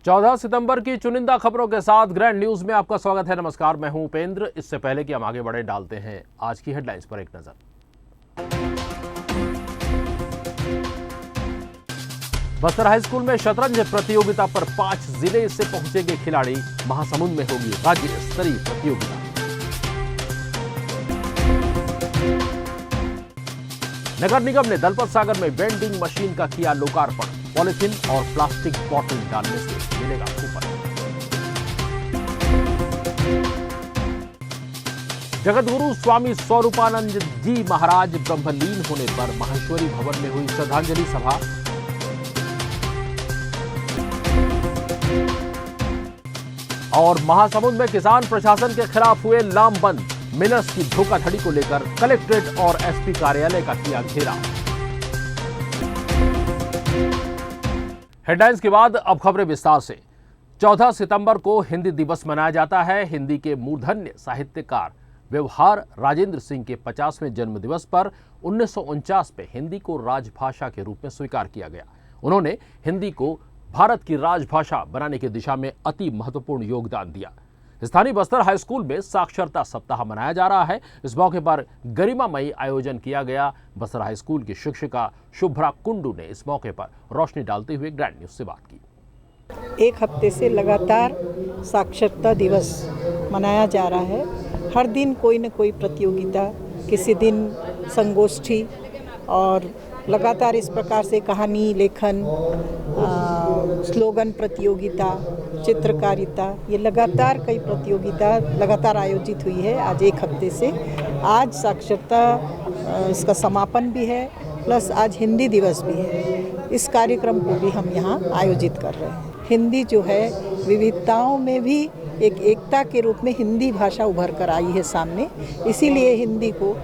14 सितंबर की चुनिंदा खबरों के साथ ग्रैंड न्यूज में आपका स्वागत है। नमस्कार, मैं हूं उपेंद्र। इससे पहले कि हम आगे बढ़े, डालते हैं आज की हेडलाइंस पर एक नजर। बस्तर हाई स्कूल में शतरंज प्रतियोगिता पर 5 जिले से पहुंचेंगे खिलाड़ी। महासमुंद में होगी राज्य स्तरीय प्रतियोगिता। नगर निगम ने दलपत सागर में वेंडिंग मशीन का किया लोकार्पण। पॉलिथीन और प्लास्टिक बॉटल डालने से मिलेगा कूपन। जगतगुरु स्वामी स्वरूपानंद जी महाराज ब्रह्मलीन होने पर माहेश्वरी भवन में हुई श्रद्धांजलि सभा। और महासमुंद में किसान प्रशासन के खिलाफ हुए लामबंद। मिनर्स की धोखाधड़ी को लेकर कलेक्ट्रेट और एसपी कार्यालय का किया घेराव। हेडलाइंस के बाद अब खबरें विस्तार से। 14 सितंबर को हिंदी दिवस मनाया जाता है। हिंदी के मूर्धन्य साहित्यकार व्यवहार राजेंद्र सिंह के 50वें जन्म दिवस पर 1949 में हिंदी को राजभाषा के रूप में स्वीकार किया गया। उन्होंने हिंदी को भारत की राजभाषा बनाने की दिशा में अति महत्वपूर्ण योगदान दिया। स्थानीय बस्तर हाई स्कूल में साक्षरता सप्ताह मनाया जा रहा है। इस मौके पर गरिमामयी आयोजन किया गया। बस्तर हाई स्कूल की शिक्षिका शुभ्रा कुंडू ने इस मौके पर रोशनी डालते हुए ग्रैंड न्यूज से बात की। एक हफ्ते से लगातार साक्षरता दिवस मनाया जा रहा है। हर दिन कोई न कोई प्रतियोगिता, किसी दिन संगोष्ठी और लगातार इस प्रकार से कहानी लेखन, स्लोगन प्रतियोगिता, चित्रकारिता, ये लगातार कई प्रतियोगिता लगातार आयोजित हुई है। आज एक हफ्ते से आज साक्षरता इसका समापन भी है, प्लस आज हिंदी दिवस भी है। इस कार्यक्रम को भी हम यहाँ आयोजित कर रहे हैं। हिंदी जो है विविधताओं में भी एक एकता के रूप में हिंदी भाषा उभर कर आई है सामने, इसीलिए हिंदी को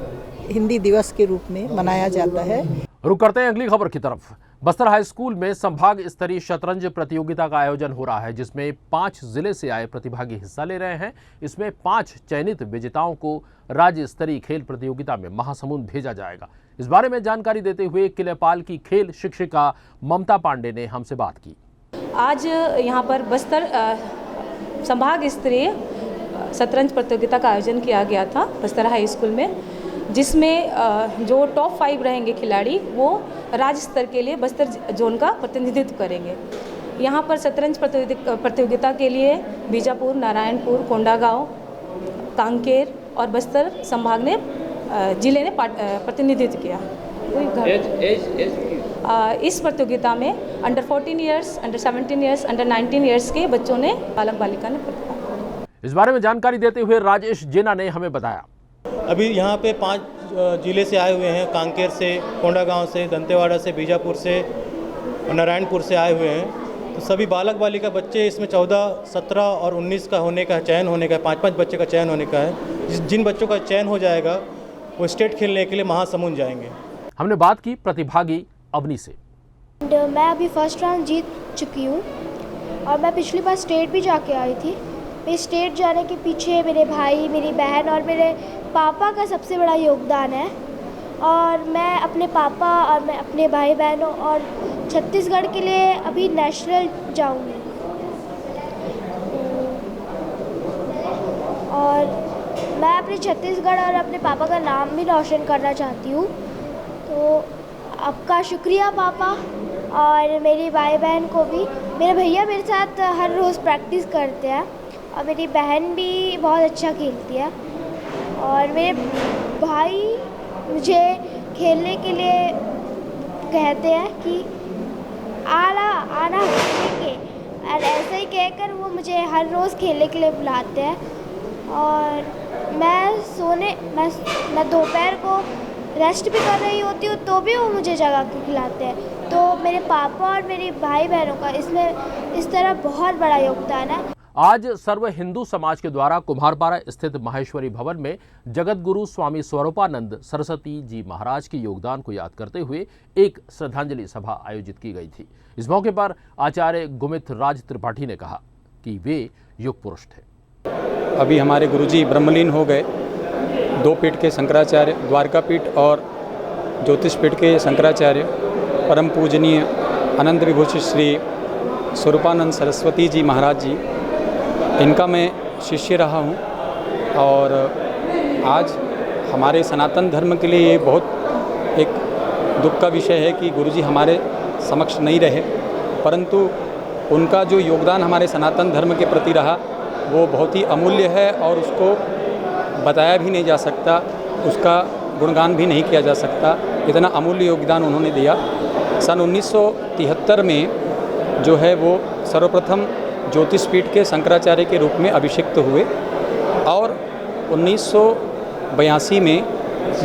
हिंदी दिवस के रूप में मनाया जाता है। रुक करते हैं अगली खबर की तरफ। बस्तर हाई स्कूल में संभाग स्तरीय शतरंज प्रतियोगिता का आयोजन हो रहा है, जिसमें 5 जिले से आए प्रतिभागी हिस्सा ले रहे हैं। इसमें 5 चयनित विजेताओं को राज्य स्तरीय खेल प्रतियोगिता में महासमुंद भेजा जाएगा। इस बारे में जानकारी देते हुए किलेपाल की खेल शिक्षिका ममता पांडे ने हमसे बात की। आज यहाँ पर बस्तर संभाग स्तरीय शतरंज प्रतियोगिता का आयोजन किया गया था बस्तर हाई स्कूल में, जिसमें जो टॉप 5 रहेंगे खिलाड़ी वो राज्य स्तर के लिए बस्तर जोन का प्रतिनिधित्व करेंगे। यहाँ पर शतरंज प्रतियोगिता के लिए बीजापुर, नारायणपुर, कोंडागांव, कांकेर और बस्तर संभाग ने जिले ने प्रतिनिधित्व किया। इस प्रतियोगिता में under 14 years, under 17 years, under 19 years के बच्चों ने, बालक बालिका ने प्रतिभाग। इस बारे में जानकारी देते हुए राजेश जेना ने हमें बताया। अभी यहाँ पे 5 जिले से आए हुए हैं। कांकेर से, कोंडागांव से, दंतेवाड़ा से, बीजापुर से और नारायणपुर से आए हुए हैं। तो सभी बालक बालिका बच्चे इसमें 14, 17 और 19 का होने का चयन होने का है। 5-5 बच्चे का चयन होने का है। जिन बच्चों का चयन हो जाएगा वो स्टेट खेलने के लिए महासमुंद जाएंगे। हमने बात की प्रतिभागी अवनी से। मैं अभी फर्स्ट राउंड जीत चुकी हूँ और मैं पिछली बार स्टेट भी जाके आई थी। मैं स्टेट जाने के पीछे मेरे भाई, मेरी बहन और मेरे पापा का सबसे बड़ा योगदान है। और मैं अपने पापा और मैं अपने भाई बहनों और छत्तीसगढ़ के लिए अभी नेशनल जाऊंगी। और मैं अपने छत्तीसगढ़ और अपने पापा का नाम भी रोशन करना चाहती हूँ। तो आपका शुक्रिया पापा, और मेरी भाई बहन को भी। मेरे भैया मेरे साथ हर रोज़ प्रैक्टिस करते हैं और मेरी बहन भी बहुत अच्छा खेलती है। और मेरे भाई मुझे खेलने के लिए कहते हैं कि आना खेलेंगे, और ऐसे ही कहकर वो मुझे हर रोज़ खेलने के लिए बुलाते हैं। और मैं दोपहर को रेस्ट भी कर रही होती हूँ तो भी वो मुझे जगा के खिलाते हैं। तो मेरे पापा और मेरे भाई बहनों का इसमें इस तरह बहुत बड़ा योगदान है। आज सर्व हिंदू समाज के द्वारा कुम्हारपारा स्थित माहेश्वरी भवन में जगतगुरु स्वामी स्वरूपानंद सरस्वती जी महाराज के योगदान को याद करते हुए एक श्रद्धांजलि सभा आयोजित की गई थी। इस मौके पर आचार्य गुमित राज त्रिपाठी ने कहा कि वे युग पुरुष थे। अभी हमारे गुरुजी ब्रह्मलीन हो गए। 2 पीठ के शंकराचार्य, द्वारका पीठ और ज्योतिष पीठ के शंकराचार्य, परम पूजनीय अनंत विभूषित श्री स्वरूपानंद सरस्वती जी महाराज जी, इनका मैं शिष्य रहा हूँ। और आज हमारे सनातन धर्म के लिए ये बहुत एक दुख का विषय है कि गुरुजी हमारे समक्ष नहीं रहे, परंतु उनका जो योगदान हमारे सनातन धर्म के प्रति रहा वो बहुत ही अमूल्य है और उसको बताया भी नहीं जा सकता, उसका गुणगान भी नहीं किया जा सकता। इतना अमूल्य योगदान उन्होंने दिया। सन 1973 में जो है वो सर्वप्रथम ज्योतिषपीठ के शंकराचार्य के रूप में अभिषिक्त हुए और 1982 में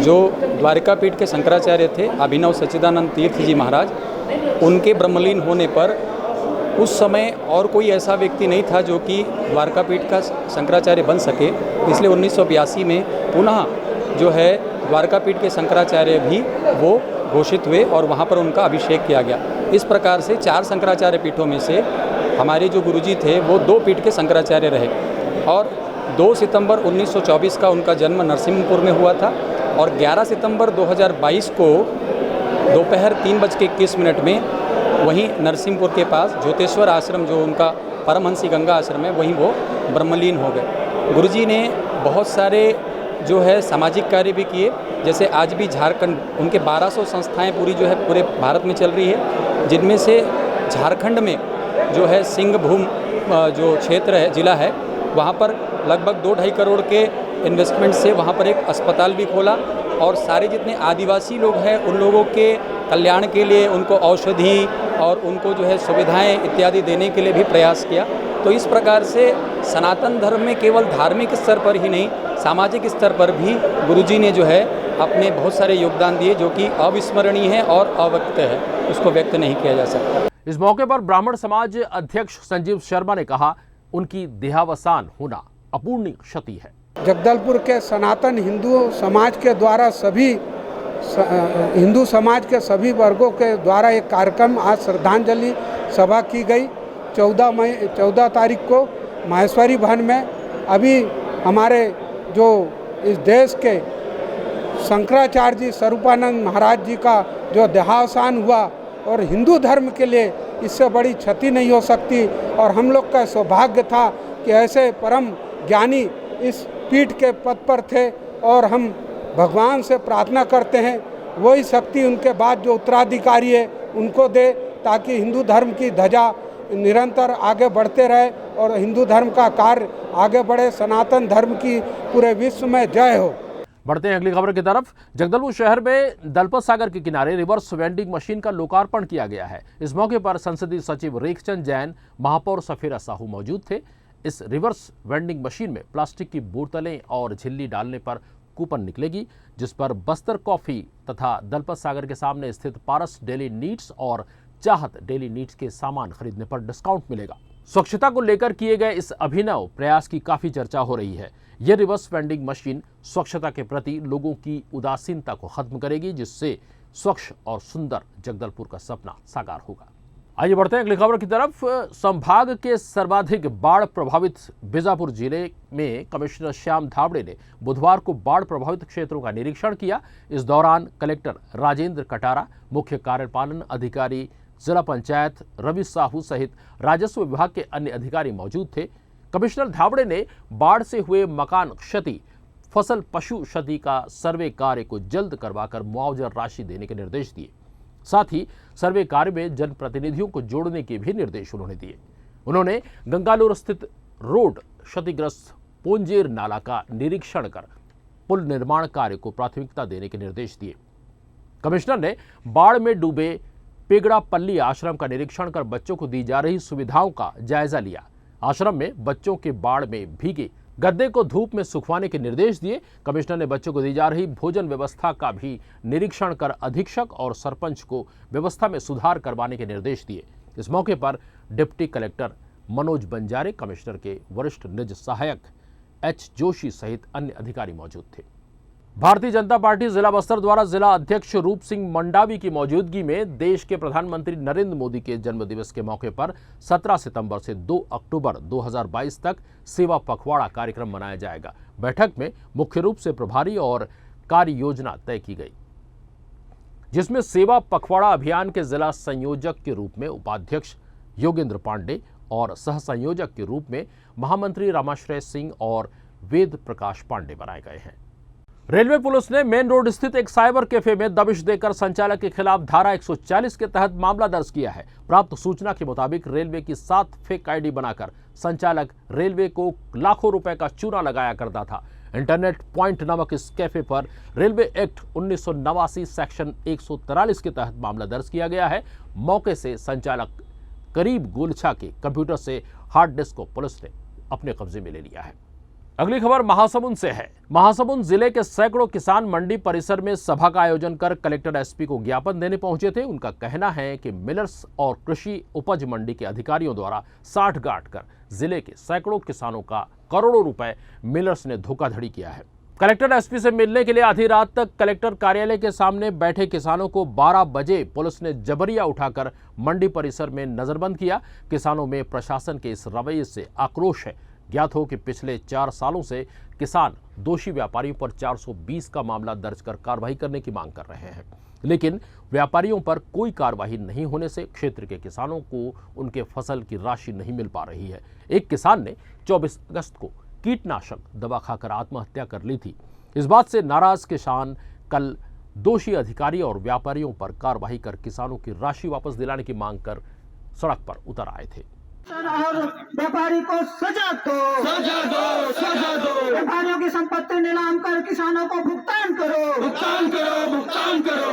जो द्वारका पीठ के शंकराचार्य थे अभिनव सच्चिदानंद तीर्थ जी महाराज, उनके ब्रह्मलीन होने पर उस समय और कोई ऐसा व्यक्ति नहीं था जो कि द्वारका पीठ का शंकराचार्य बन सके, इसलिए 1982 में पुनः जो है द्वारका पीठ के शंकराचार्य भी वो घोषित हुए और वहाँ पर उनका अभिषेक किया गया। इस प्रकार से 4 शंकराचार्य पीठों में से हमारे जो गुरुजी थे वो 2 पीठ के शंकराचार्य रहे और 2 सितंबर 1924 का उनका जन्म नरसिंहपुर में हुआ था और 11 सितंबर 2022 को दोपहर 3:21 में वहीं नरसिंहपुर के पास ज्योतेश्वर आश्रम जो उनका परमहंसी गंगा आश्रम है वहीं वो ब्रह्मलीन हो गए। गुरुजी ने बहुत सारे जो है सामाजिक कार्य भी किए, जैसे आज भी झारखंड उनके 1200 संस्थाएं पूरी जो है पूरे भारत में चल रही है, जिनमें से झारखंड में जो है सिंहभूम जो क्षेत्र है जिला है वहाँ पर लगभग 2-2.5 करोड़ के इन्वेस्टमेंट से वहाँ पर एक अस्पताल भी खोला और सारे जितने आदिवासी लोग हैं उन लोगों के कल्याण के लिए उनको औषधि और उनको जो है सुविधाएं इत्यादि देने के लिए भी प्रयास किया। तो इस प्रकार से सनातन धर्म में केवल धार्मिक स्तर पर ही नहीं सामाजिक स्तर पर भी गुरुजी ने जो है अपने बहुत सारे योगदान दिए जो कि अविस्मरणीय है और अव्यक्त है, उसको व्यक्त नहीं किया जा सकता। इस मौके पर ब्राह्मण समाज अध्यक्ष संजीव शर्मा ने कहा, उनकी देहावसान होना अपूर्णीय क्षति है। जगदलपुर के सनातन हिंदू समाज के द्वारा हिंदू समाज के सभी वर्गों के द्वारा एक कार्यक्रम आज श्रद्धांजलि सभा की गई 14 तारीख को माहेश्वरी भवन में। अभी हमारे जो इस देश के शंकराचार्य जी स्वरूपानंद महाराज जी का जो देहावसान हुआ और हिंदू धर्म के लिए इससे बड़ी क्षति नहीं हो सकती और हम लोग का सौभाग्य था कि ऐसे परम ज्ञानी इस पीठ के पद पर थे और हम भगवान से प्रार्थना करते हैं वही शक्ति उनके बाद जो उत्तराधिकारी है उनको दे, ताकि हिंदू धर्म की ध्वजा निरंतर आगे बढ़ते रहे और हिंदू धर्म का कार्य आगे बढ़े। सनातन धर्म की पूरे विश्व में जय हो। बढ़ते हैं अगली खबर की तरफ। जगदलपुर शहर में दलपत सागर के किनारे रिवर्स वेंडिंग मशीन का लोकार्पण किया गया है। इस मौके पर संसदीय सचिव रेखचंद जैन, महापौर सफीरा साहू मौजूद थे। इस रिवर्स वेंडिंग मशीन में प्लास्टिक की बोतलें और झिल्ली डालने पर कूपन निकलेगी, जिस पर बस्तर कॉफी तथा दलपत सागर के सामने स्थित पारस डेली नीड्स और चाहत डेली नीड्स के सामान खरीदने पर डिस्काउंट मिलेगा। स्वच्छता को लेकर किए गए इस अभिनव प्रयास की काफी चर्चा हो रही है। यह रिवर्स वेंडिंग मशीन स्वच्छता के प्रति लोगों की उदासीनता को खत्म करेगी, जिससे स्वच्छ और सुंदर जगदलपुर का सपना साकार होगा। आइए बढ़ते हैं अगली खबर की तरफ। संभाग के सर्वाधिक बाढ़ प्रभावित बीजापुर जिले में कमिश्नर श्याम धावड़े ने बुधवार को बाढ़ प्रभावित क्षेत्रों का निरीक्षण किया। इस दौरान कलेक्टर राजेंद्र कटारा, मुख्य कार्यपालन अधिकारी जिला पंचायत रवि साहू सहित राजस्व विभाग के अन्य अधिकारी मौजूद थे। कमिश्नर धावड़े ने बाढ़ से हुए मकान क्षति, फसल पशु क्षति का सर्वे कार्य को जल्द करवाकर मुआवजा राशि देने के निर्देश दिए। साथ ही सर्वे कार्य में जनप्रतिनिधियों को जोड़ने के भी निर्देश उन्होंने दिए। उन्होंने गंगालूर स्थित रोड क्षतिग्रस्त पोंजेर नाला का निरीक्षण कर पुल निर्माण कार्य को प्राथमिकता देने के निर्देश दिए। कमिश्नर ने बाढ़ में डूबे पेगड़ापल्ली आश्रम का निरीक्षण कर बच्चों को दी जा रही सुविधाओं का जायजा लिया। आश्रम में बच्चों के बाढ़ में भीगे गद्दे को धूप में सुखवाने के निर्देश दिए। कमिश्नर ने बच्चों को दी जा रही भोजन व्यवस्था का भी निरीक्षण कर अधीक्षक और सरपंच को व्यवस्था में सुधार करवाने के निर्देश दिए। इस मौके पर डिप्टी कलेक्टर मनोज बंजारे, कमिश्नर के वरिष्ठ निज सहायक एच जोशी सहित अन्य अधिकारी मौजूद थे। भारतीय जनता पार्टी जिला बस्तर द्वारा जिला अध्यक्ष रूप सिंह मंडावी की मौजूदगी में देश के प्रधानमंत्री नरेंद्र मोदी के जन्मदिवस के मौके पर 17 सितंबर से 2 अक्टूबर 2022 तक सेवा पखवाड़ा कार्यक्रम मनाया जाएगा। बैठक में मुख्य रूप से प्रभारी और कार्य योजना तय की गई, जिसमें सेवा पखवाड़ा अभियान के जिला संयोजक के रूप में उपाध्यक्ष योगेंद्र पांडे और सह संयोजक के रूप में महामंत्री रामाश्रय सिंह और वेद प्रकाश पांडे बनाए गए हैं। रेलवे पुलिस ने मेन रोड स्थित एक साइबर कैफे में दबिश देकर संचालक के खिलाफ धारा 140 के तहत मामला दर्ज किया है। प्राप्त सूचना के मुताबिक रेलवे की 7 फेक आईडी बनाकर संचालक रेलवे को लाखों रुपए का चूना लगाया करता था। इंटरनेट पॉइंट नामक इस कैफे पर रेलवे एक्ट 1989 सेक्शन 143 के तहत मामला दर्ज किया गया है। मौके से संचालक करीब गोलछा के कंप्यूटर से हार्ड डिस्क को पुलिस ने अपने कब्जे में ले लिया है। अगली खबर महासमुंद से है। महासमुंद जिले के सैकड़ों किसान मंडी परिसर में सभा का आयोजन कर कलेक्टर एसपी को ज्ञापन देने पहुंचे थे। उनका कहना है कि मिलर्स और कृषि उपज मंडी के अधिकारियों द्वारा साठगांठ कर जिले के सैकड़ों किसानों का करोड़ों रुपए मिलर्स ने धोखाधड़ी किया है। कलेक्टर एसपी से मिलने के लिए आधी रात तक कलेक्टर कार्यालय के सामने बैठे किसानों को 12 बजे पुलिस ने जबरिया उठाकर मंडी परिसर में नजरबंद किया। किसानों में प्रशासन के इस रवैये से आक्रोश है। ज्ञात हो कि पिछले 4 सालों से किसान दोषी व्यापारियों पर 420 का मामला दर्ज कर कार्रवाई करने की मांग कर रहे हैं, लेकिन व्यापारियों पर कोई कार्रवाई नहीं होने से क्षेत्र के किसानों को उनके फसल की राशि नहीं मिल पा रही है। एक किसान ने 24 अगस्त को कीटनाशक दवा खाकर आत्महत्या कर ली थी। इस बात से नाराज किसान कल दोषी अधिकारी और व्यापारियों पर कार्रवाई कर किसानों की राशि वापस दिलाने की मांग कर सड़क पर उतर आए थे। और व्यापारी को सजा दो, सजा दो, सजा दो। व्यापारियों की संपत्ति नीलाम कर किसानों को भुगतान करो, भुगतान करो, भुगतान करो।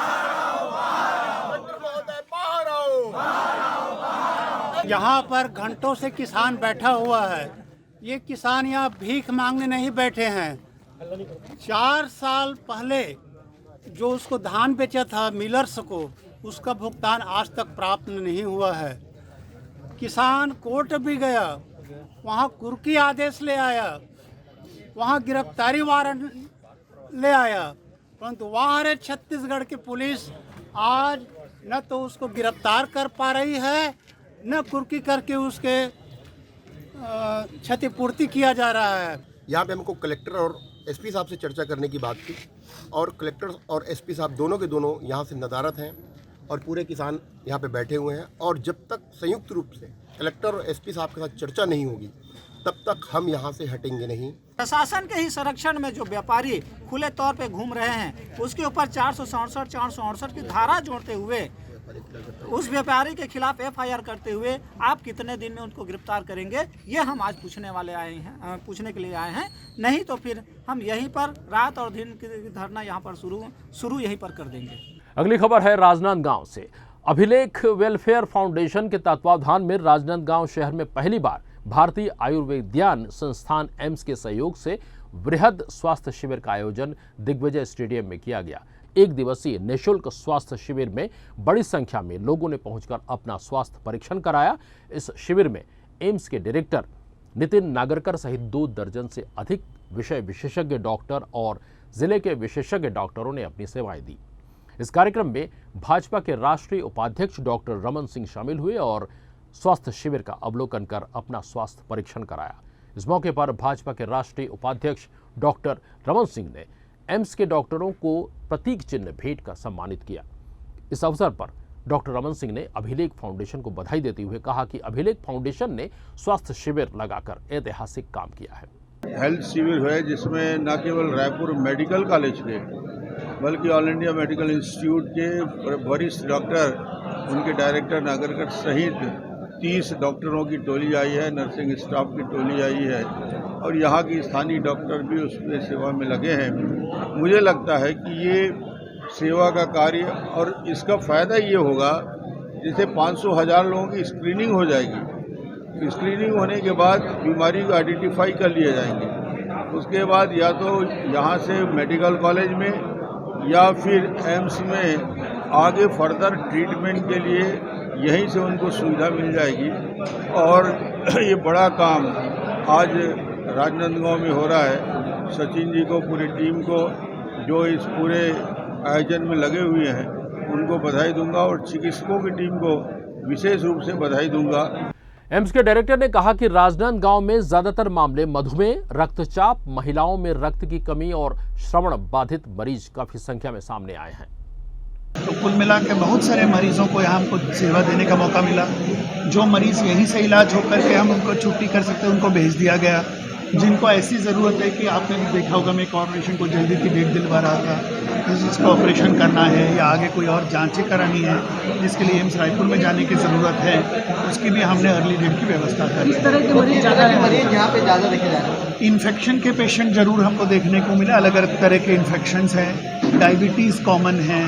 यहाँ पर घंटों से किसान बैठा हुआ है। ये किसान यहाँ भीख मांगने नहीं बैठे हैं। 4 साल पहले जो उसको धान बेचा था मिलर्स को, उसका भुगतान आज तक प्राप्त नहीं हुआ है। किसान कोर्ट भी गया, वहाँ कुर्की आदेश ले आया, वहाँ गिरफ्तारी वारंट ले आया, परंतु वहाँ रहे छत्तीसगढ़ की पुलिस आज न तो उसको गिरफ्तार कर पा रही है, न कुर्की करके उसके क्षतिपूर्ति किया जा रहा है। यहाँ पे हमको कलेक्टर और एसपी साहब से चर्चा करने की बात थी और कलेक्टर और एसपी साहब दोनों के दोनों यहाँ से नदारत हैं और पूरे किसान यहाँ पे बैठे हुए हैं और जब तक संयुक्त रूप से कलेक्टर और एसपी साहब के साथ चर्चा नहीं होगी तब तक हम यहाँ से हटेंगे नहीं। प्रशासन के ही संरक्षण में जो व्यापारी खुले तौर पे घूम रहे हैं उसके ऊपर 467 की धारा जोड़ते हुए उस व्यापारी के खिलाफ एफआईआर करते हुए आप कितने दिन में उनको गिरफ्तार करेंगे, ये हम आज पूछने के लिए आए हैं। नहीं तो फिर हम यहीं पर रात और दिन की धरना यहाँ पर शुरू यहीं पर कर देंगे। अगली खबर है राजनांदगांव से। अभिलेख वेलफेयर फाउंडेशन के तत्वावधान में राजनांदगांव शहर में पहली बार भारतीय आयुर्विज्ञान संस्थान एम्स के सहयोग से वृहद स्वास्थ्य शिविर का आयोजन दिग्विजय स्टेडियम में किया गया। 1 दिवसीय निःशुल्क स्वास्थ्य शिविर में बड़ी संख्या में लोगों ने पहुंचकर अपना स्वास्थ्य परीक्षण कराया। इस शिविर में एम्स के डायरेक्टर नितिन नागरकर सहित 2 दर्जन से अधिक विषय विशेषज्ञ डॉक्टर और जिले के विशेषज्ञ डॉक्टरों ने अपनी सेवाएं दी। इस कार्यक्रम में भाजपा के राष्ट्रीय उपाध्यक्ष डॉक्टर रमन सिंह शामिल हुए और स्वास्थ्य शिविर का अवलोकन कर अपना स्वास्थ्य परीक्षण कराया। इस मौके पर भाजपा के राष्ट्रीय उपाध्यक्ष डॉक्टर रमन सिंह ने एम्स के डॉक्टरों को प्रतीक चिन्ह भेंट कर सम्मानित किया। इस अवसर पर डॉक्टर रमन सिंह ने अभिलेख फाउंडेशन को बधाई देते हुए कहा कि अभिलेख फाउंडेशन ने स्वास्थ्य शिविर लगाकर ऐतिहासिक काम किया है। हेल्थ शिविर है जिसमें न केवल रायपुर मेडिकल कॉलेज के बल्कि ऑल इंडिया मेडिकल इंस्टीट्यूट के वरिष्ठ डॉक्टर, उनके डायरेक्टर नागरकर सहित 30 डॉक्टरों की टोली आई है, नर्सिंग स्टाफ की टोली आई है और यहाँ की स्थानीय डॉक्टर भी उसमें सेवा में लगे हैं। मुझे लगता है कि ये सेवा का कार्य और इसका फ़ायदा ये होगा जैसे 500,000 लोगों की स्क्रीनिंग हो जाएगी। स्क्रीनिंग होने के बाद बीमारी को आइडेंटिफाई कर लिए जाएंगे। उसके बाद या तो यहाँ से मेडिकल कॉलेज में या फिर एम्स में आगे फर्दर ट्रीटमेंट के लिए यहीं से उनको सुविधा मिल जाएगी। और ये बड़ा काम आज राजनांदगांव में हो रहा है। सचिन जी को, पूरी टीम को जो इस पूरे आयोजन में लगे हुए हैं उनको बधाई दूंगा और चिकित्सकों की टीम को विशेष रूप से बधाई दूंगा। एम्स के डायरेक्टर ने कहा कि राजनांदगांव में ज्यादातर मामले मधुमेह, रक्तचाप, महिलाओं में रक्त की कमी और श्रवण बाधित मरीज काफी संख्या में सामने आए हैं। तो कुल मिला के बहुत सारे मरीज़ों को यहाँ हमको सेवा देने का मौका मिला। जो मरीज़ यहीं से इलाज होकर के हम उनको छुट्टी कर सकते हैं उनको भेज दिया गया। जिनको ऐसी ज़रूरत है कि आपने भी देखा होगा, मैं एक और पेशेंट को जल्दी की डेट दिलवा रहा था, जिसका ऑपरेशन करना है या आगे कोई और जांचें करानी है, जिसके लिए एम्स रायपुर में जाने की ज़रूरत है, उसकी भी हमने अर्ली डेट की व्यवस्था कर दी। इस तरह के मरीज यहाँ पे ज़्यादा देखे जा रहे हैं। इन्फेक्शन के पेशेंट ज़रूर हमको देखने को मिले। अलग अलग तरह के इन्फेक्शंस हैं, डायबिटीज़ कॉमन है,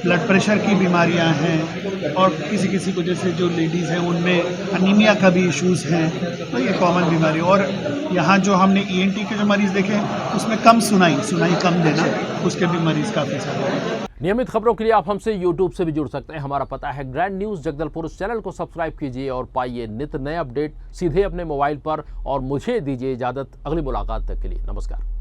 ब्लड प्रेशर की बीमारियां हैं, और किसी किसी को जैसे जो लेडीज़ हैं उनमें अनीमिया का भी इश्यूज़ हैं, तो ये कॉमन बीमारी। और यहाँ जो हमने ENT के जो मरीज़ देखे उसमें कम सुनाई कम देना, उसके भी मरीज़ काफ़ी सारे हैं। नियमित खबरों के लिए आप हमसे YouTube से भी जुड़ सकते हैं। हमारा पता है ग्रैंड न्यूज़ जगदलपुर। इस चैनल को सब्सक्राइब कीजिए और पाइए नित्य नए अपडेट सीधे अपने मोबाइल पर। और मुझे दीजिए इजाज़त, अगली मुलाकात तक के लिए नमस्कार।